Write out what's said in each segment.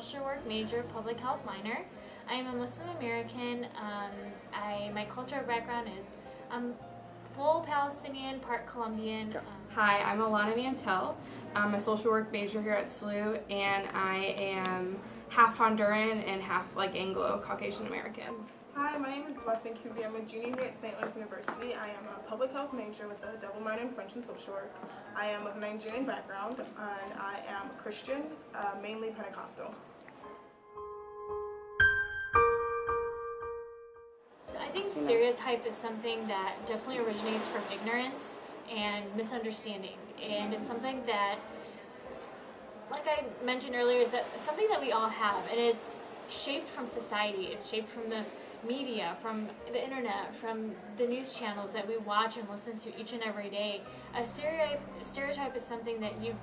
social work major, public health minor. I am a Muslim American. My cultural background is full Palestinian, part Colombian. Hi, I'm Alana Mantel. I'm a social work major here at SLU, and I am half Honduran and half Anglo-Caucasian American. Hi, my name is Blessing QB. I'm a junior here at St. Louis University. I am a public health major with a double minor in French and social work. I am of Nigerian background, and I am a Christian, mainly Pentecostal. So I think stereotype is something that definitely originates from ignorance and misunderstanding, and it's something that, like I mentioned earlier, is that something that we all have, and it's shaped from society. It's shaped from the media, from the internet, from the news channels that we watch and listen to each and every day. A stereotype is something that you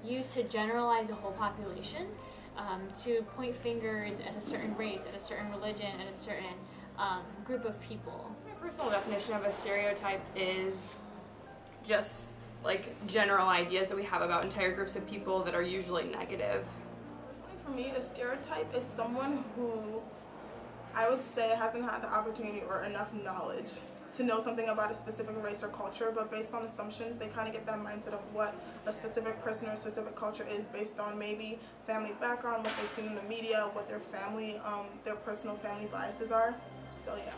use to generalize a whole population, to point fingers at a certain race, at a certain religion, at a certain group of people. My personal definition of a stereotype is just general ideas that we have about entire groups of people that are usually negative. For me, a stereotype is someone who I would say hasn't had the opportunity or enough knowledge to know something about a specific race or culture, but based on assumptions, they kind of get that mindset of what a specific person or a specific culture is based on maybe family background, what they've seen in the media, what their family, their personal family biases are. So yeah.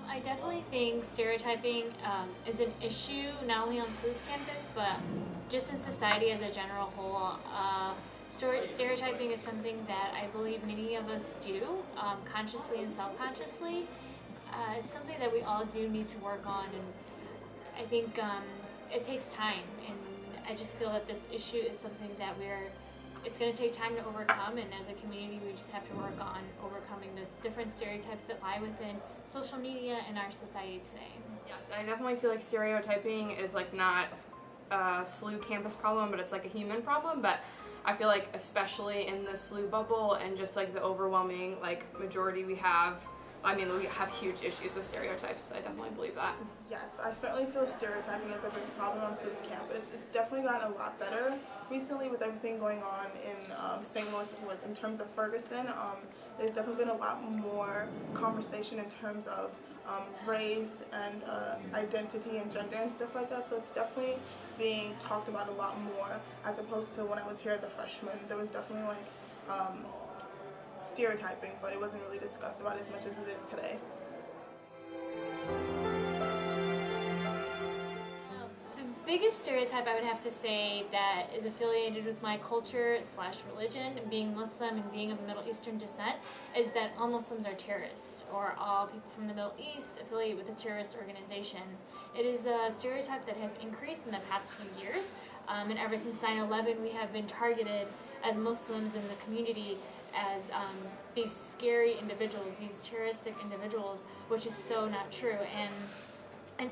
I definitely think stereotyping is an issue not only on SLU's campus, but just in society as a general whole. Stereotyping is something that I believe many of us do, consciously and self-consciously. It's something that we all do need to work on, and I think it takes time, and I just feel that this issue is something that it's going to take time to overcome, and as a community we just have to work on overcoming the different stereotypes that lie within social media and our society today. Yes, I definitely feel like stereotyping is not a SLU campus problem, but it's a human problem. But I feel like especially in the SLU bubble and just the overwhelming majority we have, we have huge issues with stereotypes. I definitely believe that. Yes, I certainly feel stereotyping is a big problem on SLU's campus. It's definitely gotten a lot better recently with everything going on in St. Louis in terms of Ferguson. There's definitely been a lot more conversation in terms of race and identity and gender and stuff like that. So it's definitely being talked about a lot more as opposed to when I was here as a freshman. There was definitely stereotyping, but it wasn't really discussed about as much as it is today. The biggest stereotype I would have to say that is affiliated with my culture / religion, being Muslim and being of Middle Eastern descent, is that all Muslims are terrorists, or all people from the Middle East affiliate with a terrorist organization. It is a stereotype that has increased in the past few years, and ever since 9/11 we have been targeted as Muslims in the community as these scary individuals, these terroristic individuals, which is so not true, and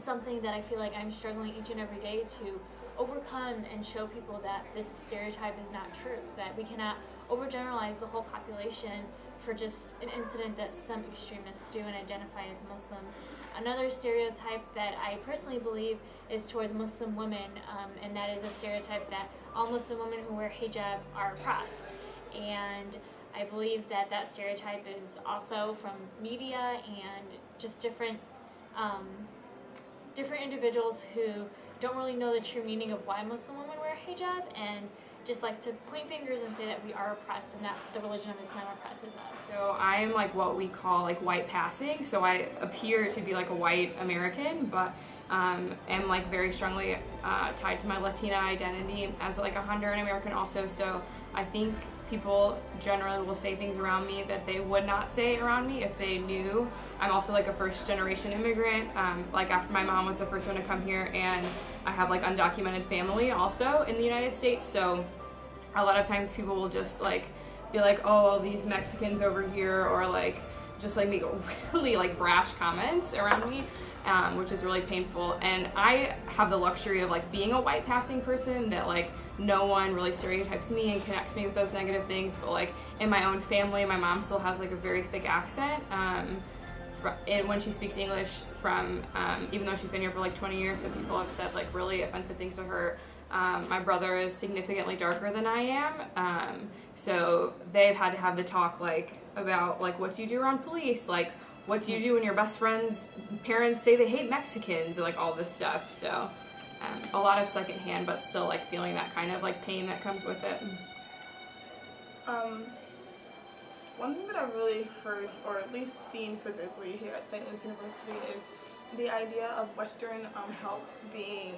something that I feel like I'm struggling each and every day to overcome and show people that this stereotype is not true, that we cannot overgeneralize the whole population for just an incident that some extremists do and identify as Muslims. Another stereotype that I personally believe is towards Muslim women, and that is a stereotype that all Muslim women who wear hijab are oppressed. And I believe that that stereotype is also from media and just different individuals who don't really know the true meaning of why Muslim women wear hijab and just like to point fingers and say that we are oppressed and that the religion of Islam oppresses us. So I'm what we call white passing. So I appear to be a white American, but am very strongly tied to my Latina identity as a Honduran American also. So I think people generally will say things around me that they would not say around me if they knew. I'm also a first generation immigrant. After my mom was the first one to come here, and I have undocumented family also in the United States. So a lot of times people will just be oh, well, these Mexicans over here, or just make really brash comments around me, which is really painful. And I have the luxury of being a white passing person that no one really stereotypes me and connects me with those negative things. But in my own family, my mom still has a very thick accent and when she speaks English from even though she's been here for 20 years. So people have said really offensive things to her My brother is significantly darker than I am, so they've had to have the talk like about like what do you do around police, like what do you do when your best friend's parents say they hate Mexicans, or like all this stuff. So a lot of secondhand, but still like feeling that kind of like pain that comes with it. One thing that I've really heard, or at least seen physically here at St. Louis University, is the idea of Western help being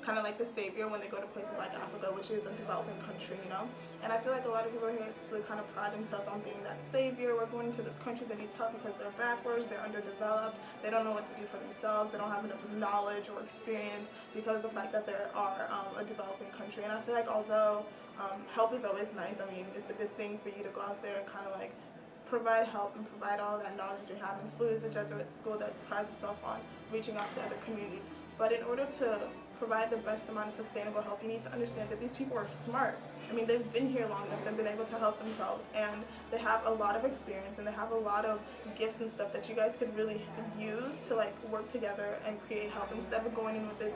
kind of like the savior when they go to places like Africa, which is a developing country, you know? And I feel like a lot of people here still kind of pride themselves on being that savior. We're going to this country that needs help because they're backwards, they're underdeveloped, they don't know what to do for themselves, they don't have enough knowledge or experience because of the fact that they are a developing country. And I feel like although help is always nice, I mean, it's a good thing for you to go out there and kind of like provide help and provide all that knowledge that you have. And SLU is a Jesuit school that prides itself on reaching out to other communities. But in order to provide the best amount of sustainable help, you need to understand that these people are smart. I mean, they've been here long enough, they've been able to help themselves, and they have a lot of experience, and they have a lot of gifts and stuff that you guys could really use to like work together and create help, instead of going in with this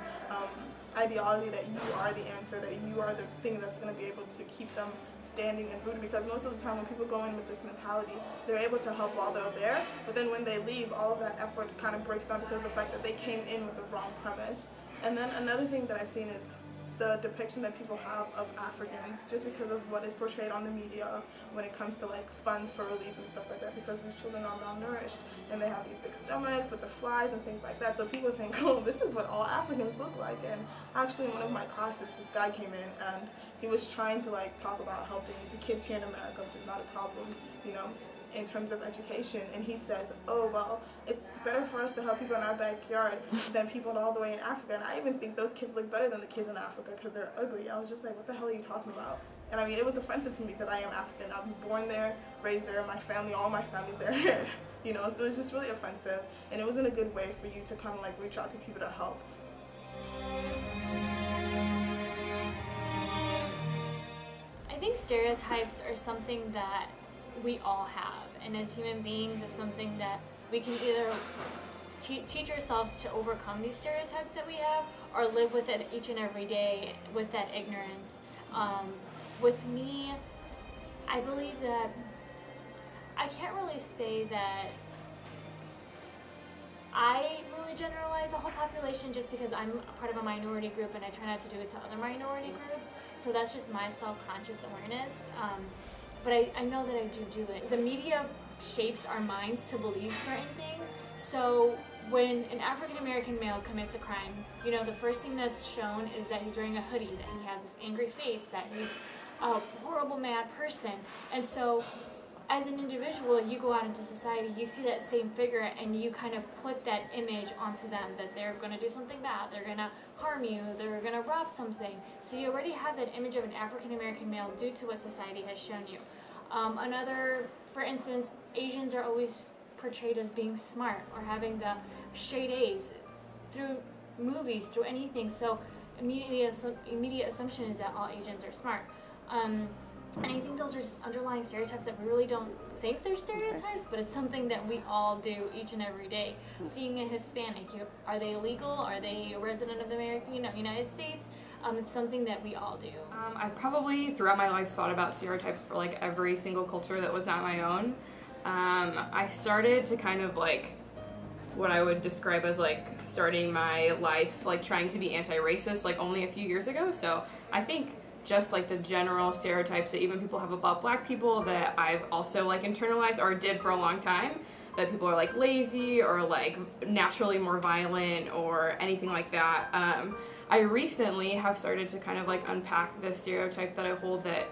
ideology that you are the answer, that you are the thing that's going to be able to keep them standing and rooted. Because most of the time when people go in with this mentality, they're able to help while they're there, but then when they leave, all of that effort kind of breaks down because of the fact that they came in with the wrong premise. And then another thing that I've seen is the depiction that people have of Africans, just because of what is portrayed on the media when it comes to like funds for relief and stuff like that, because these children are malnourished and they have these big stomachs with the flies and things like that. So people think, oh, this is what all Africans look like. And actually in one of my classes, this guy came in and he was trying to like talk about helping the kids here in America, which is not a problem, you know, in terms of education, and he says, oh, well, it's better for us to help people in our backyard than people all the way in Africa. And I even think those kids look better than the kids in Africa because they're ugly. I was just like, what the hell are you talking about? And I mean, it was offensive to me because I am African. I was born there, raised there, my family, all my family's there, you know, so it's just really offensive, and it wasn't a good way for you to kind of like reach out to people to help. I think stereotypes are something that we all have, and as human beings, it's something that we can either teach ourselves to overcome these stereotypes that we have, or live with it each and every day with that ignorance. With me, I believe that I can't really say that I really generalize the whole population just because I'm a part of a minority group and I try not to do it to other minority groups, so that's just my self-conscious awareness. But I know that I do it. The media shapes our minds to believe certain things. So when an African American male commits a crime, you know, the first thing that's shown is that he's wearing a hoodie, that he has this angry face, that he's a horrible, mad person. And so as an individual, you go out into society, you see that same figure, and you kind of put that image onto them, that they're going to do something bad, they're going to harm you, they're going to rob something. So you already have that image of an African American male due to what society has shown you. For instance, Asians are always portrayed as being smart or having the straight A's through movies, through anything. So immediate assumption is that all Asians are smart. And I think those are just underlying stereotypes that we really don't think they're stereotypes, but it's something that we all do each and every day. Seeing a Hispanic, are they illegal? Are they a resident of the United States? It's something that we all do. I've probably throughout my life thought about stereotypes for like every single culture that was not my own. I started to kind of like what I would describe as like starting my life like trying to be anti-racist like only a few years ago. So I think just like the general stereotypes that even people have about black people that I've also like internalized or did for a long time, that people are like lazy or like naturally more violent or anything like that. I recently have started to kind of like unpack this stereotype that I hold that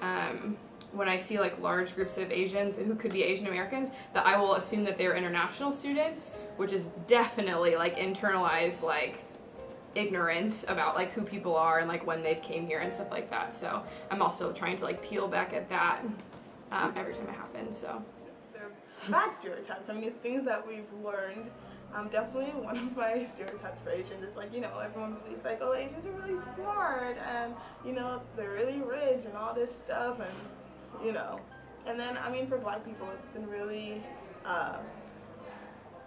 when I see like large groups of Asians who could be Asian Americans, that I will assume that they're international students, which is definitely like internalized like ignorance about like who people are and like when they've came here and stuff like that. So I'm also trying to like peel back at that every time it happens. So they're bad stereotypes. I mean, it's things that we've learned. Definitely one of my stereotypes for Asians is like, you know, everyone believes like, oh, Asians are really smart and, you know, they're really rich and all this stuff, and, you know. And then, I mean, for black people, it's been really, I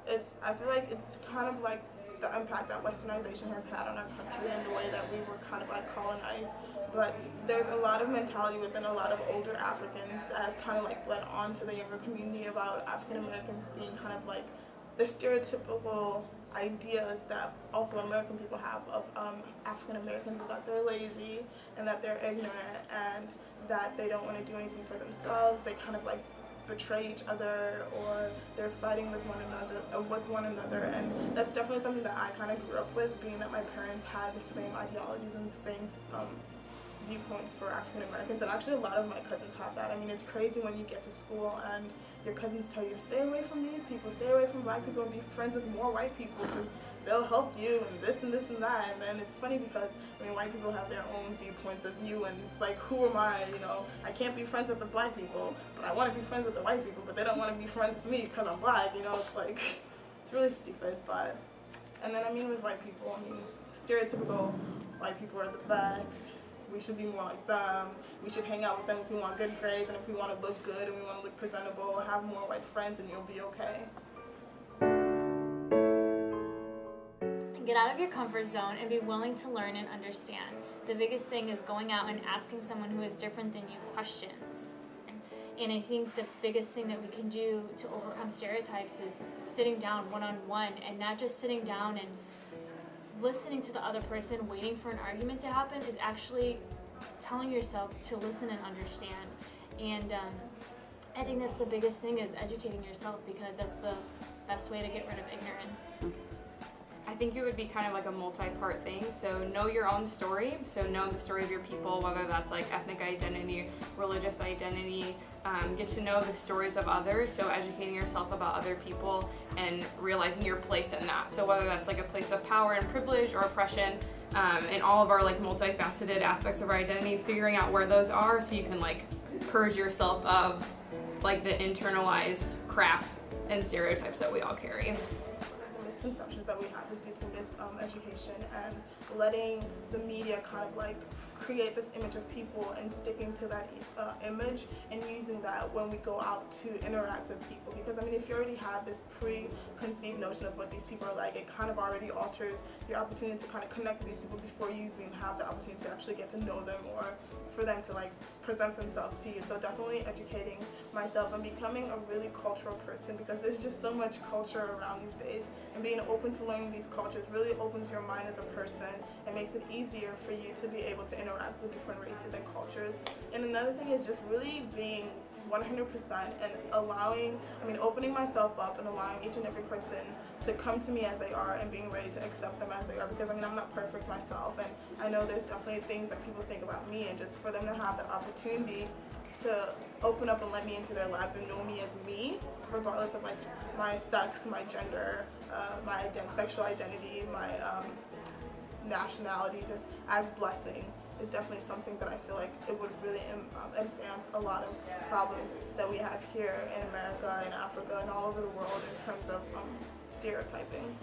feel like it's kind of like the impact that westernization has had on our country and the way that we were kind of like colonized. But there's a lot of mentality within a lot of older Africans that has kind of like bled on to the younger community about African Americans being kind of like the stereotypical ideas that also American people have of African Americans, is that they're lazy and that they're ignorant and that they don't want to do anything for themselves. They kind of like betray each other, or they're fighting with one another, and that's definitely something that I kind of grew up with, being that my parents had the same ideologies and the same viewpoints for African Americans, and actually a lot of my cousins have that. I mean, it's crazy when you get to school and your cousins tell you to stay away from these people, stay away from black people, and be friends with more white people because they'll help you and this and this and that. And it's funny because, I mean, white people have their own viewpoints of you, and it's like, who am I, you know? I can't be friends with the black people, but I want to be friends with the white people, but they don't want to be friends with me because I'm black, you know? It's like, it's really stupid. But, and then I mean with white people, I mean, stereotypical white people are the best. We should be more like them. We should hang out with them if we want good grades and if we want to look good and we want to look presentable. Have more white friends and you'll be okay. Get out of your comfort zone and be willing to learn and understand. The biggest thing is going out and asking someone who is different than you questions. And I think the biggest thing that we can do to overcome stereotypes is sitting down one-on-one, and not just sitting down and listening to the other person, waiting for an argument to happen, is actually telling yourself to listen and understand. And I think that's the biggest thing, is educating yourself, because that's the best way to get rid of ignorance. I think it would be kind of like a multi-part thing. So know your own story. So know the story of your people, whether that's like ethnic identity, religious identity. Get to know the stories of others. So educating yourself about other people and realizing your place in that. So whether that's like a place of power and privilege or oppression, in all of our like multifaceted aspects of our identity, figuring out where those are so you can like purge yourself of like the internalized crap and stereotypes that we all carry. Misconceptions that we have is due to miseducation and letting the media kind of like create this image of people and sticking to that image and using that when we go out to interact with people. Because I mean, if you already have this preconceived notion of what these people are like, it kind of already alters your opportunity to kind of connect with these people before you even have the opportunity to actually get to know them or for them to like present themselves to you. So definitely educating myself and becoming a really cultural person, because there's just so much culture around these days, and being open to learning these cultures really opens your mind as a person and makes it easier for you to be able to interact with different races and cultures. And another thing is just really being 100% and opening myself up and allowing each and every person to come to me as they are and being ready to accept them as they are, because I mean, I'm not perfect myself, and I know there's definitely things that people think about me, and just for them to have the opportunity to open up and let me into their lives and know me as me, regardless of like my sex, my gender, my sexual identity, my nationality, just as blessing, is definitely something that I feel like it would really advance a lot of problems that we have here in America, in Africa, and all over the world in terms of stereotyping.